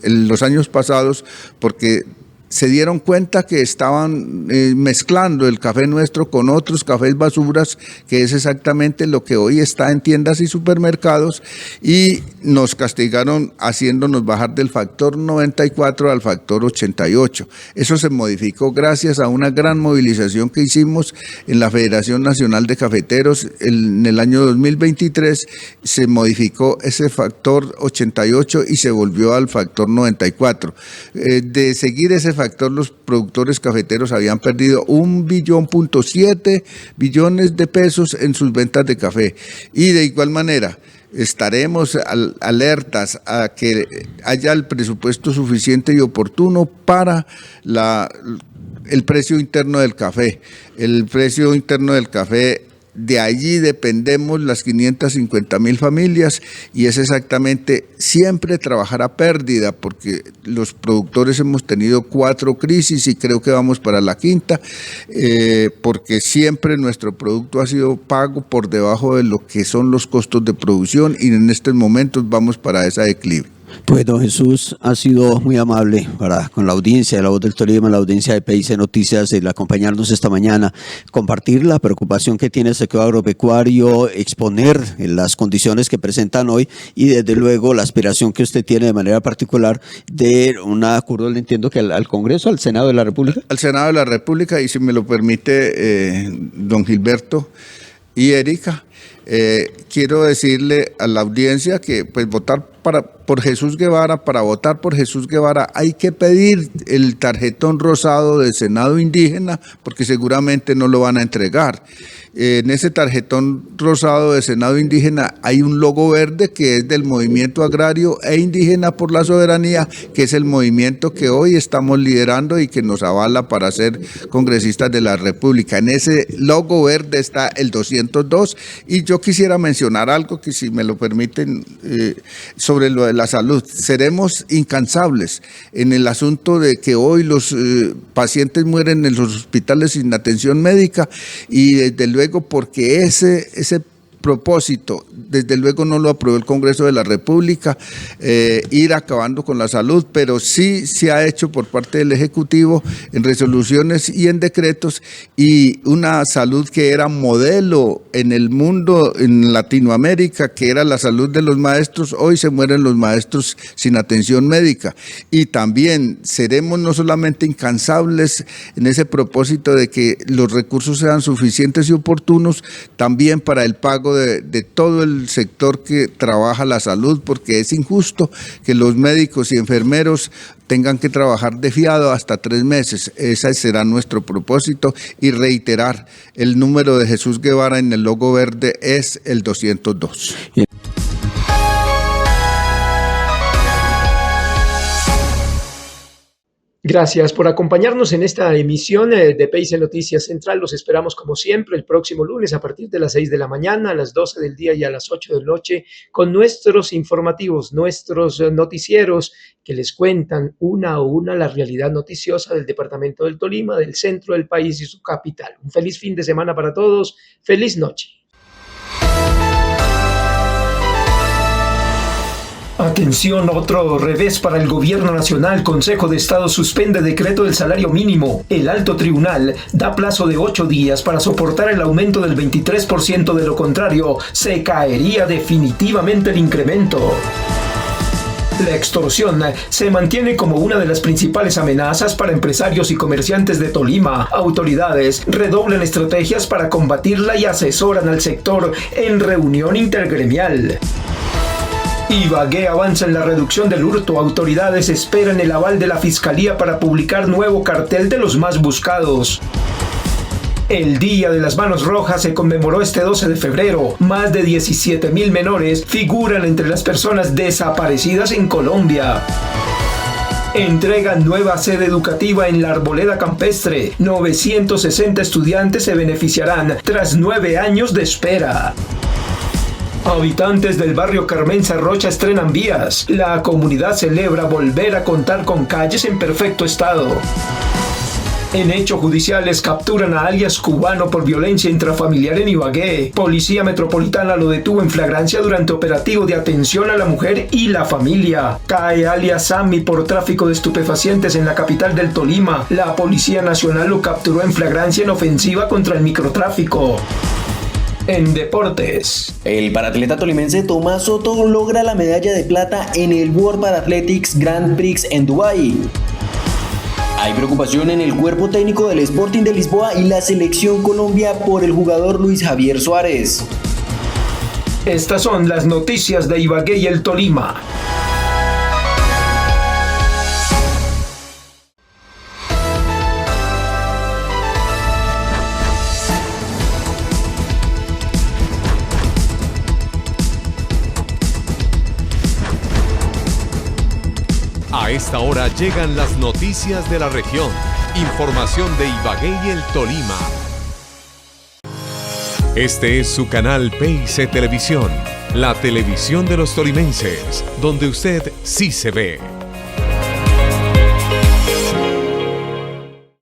los años pasados, porque se dieron cuenta que estaban mezclando el café nuestro con otros cafés basuras, que es exactamente lo que hoy está en tiendas y supermercados, y nos castigaron haciéndonos bajar del factor 94 al factor 88. Eso se modificó gracias a una gran movilización que hicimos en la Federación Nacional de Cafeteros. En el año 2023 se modificó ese factor 88 y se volvió al factor 94. De seguir ese factor, los productores cafeteros habían perdido 1.7 billones de pesos en sus ventas de café. Y de igual manera estaremos alertas a que haya el presupuesto suficiente y oportuno para el precio interno del café. El precio interno del café, de allí dependemos las 550.000 familias, y es exactamente siempre trabajar a pérdida, porque los productores hemos tenido 4 crisis y creo que vamos para la 5ª, porque siempre nuestro producto ha sido pago por debajo de lo que son los costos de producción, y en estos momentos vamos para esa declive. Pues don Jesús ha sido muy amable con la audiencia de La Voz del Tolima, la audiencia de PIC Noticias, el acompañarnos esta mañana, compartir la preocupación que tiene el sector agropecuario, exponer las condiciones que presentan hoy y desde luego la aspiración que usted tiene de manera particular de una acuerdo, le entiendo que al Congreso, al Senado de la República. Al Senado de la República, y si me lo permite don Gilberto y Erika, quiero decirle a la audiencia que pues votar por Jesús Guevara, para votar por Jesús Guevara hay que pedir el tarjetón rosado del Senado indígena, porque seguramente no lo van a entregar. En ese tarjetón rosado del Senado indígena hay un logo verde que es del Movimiento Agrario e Indígena por la Soberanía, que es el movimiento que hoy estamos liderando y que nos avala para ser congresistas de la República. En ese logo verde está el 202, y yo quisiera mencionar algo que, si me lo permiten, sobre lo de la salud. Seremos incansables en el asunto de que hoy los pacientes mueren en los hospitales sin atención médica, y desde luego porque ese propósito, desde luego no lo aprobó el Congreso de la República, ir acabando con la salud, pero sí se ha hecho por parte del Ejecutivo en resoluciones y en decretos, y una salud que era modelo en el mundo, en Latinoamérica, que era la salud de los maestros. Hoy se mueren los maestros sin atención médica, y también seremos no solamente incansables en ese propósito de que los recursos sean suficientes y oportunos, también para el pago de todo el sector que trabaja la salud, porque es injusto que los médicos y enfermeros tengan que trabajar de fiado hasta 3 meses. Ese será nuestro propósito, y reiterar, el número de Jesús Guevara en el logo verde es el 202. Gracias por acompañarnos en esta emisión de PIC Noticias Central. Los esperamos como siempre el próximo lunes a partir de las 6 de la mañana, a las 12 del día y a las 8 de la noche, con nuestros informativos, nuestros noticieros que les cuentan una a una la realidad noticiosa del departamento del Tolima, del centro del país y su capital. Un feliz fin de semana para todos. Feliz noche. Atención, otro revés para el gobierno nacional. Consejo de Estado suspende decreto del salario mínimo. El alto tribunal da plazo de 8 días para soportar el aumento del 23%, de lo contrario, se caería definitivamente el incremento. La extorsión se mantiene como una de las principales amenazas para empresarios y comerciantes de Tolima. Autoridades redoblan estrategias para combatirla y asesoran al sector en reunión intergremial. Ibagué avanza en la reducción del hurto. Autoridades esperan el aval de la Fiscalía para publicar nuevo cartel de los más buscados. El Día de las Manos Rojas se conmemoró este 12 de febrero. Más de 17,000 menores figuran entre las personas desaparecidas en Colombia. Entregan nueva sede educativa en la Arboleda Campestre. 960 estudiantes se beneficiarán tras 9 años de espera. Habitantes del barrio Carmenza Rocha estrenan vías. La comunidad celebra volver a contar con calles en perfecto estado. En hechos judiciales capturan a alias cubano por violencia intrafamiliar en Ibagué. Policía Metropolitana lo detuvo en flagrancia durante operativo de atención a la mujer y la familia. Cae alias Sammy por tráfico de estupefacientes en la capital del Tolima. La Policía Nacional lo capturó en flagrancia en ofensiva contra el microtráfico. En deportes, el paratleta tolimense Tomás Soto logra la medalla de plata en el World Parathletics Grand Prix en Dubái. Hay preocupación en el cuerpo técnico del Sporting de Lisboa y la selección Colombia por el jugador Luis Javier Suárez. Estas son las noticias de Ibagué y el Tolima. A esta hora llegan las noticias de la región. Información de Ibagué y el Tolima. Este es su canal PIC Televisión, la televisión de los tolimenses, donde usted sí se ve.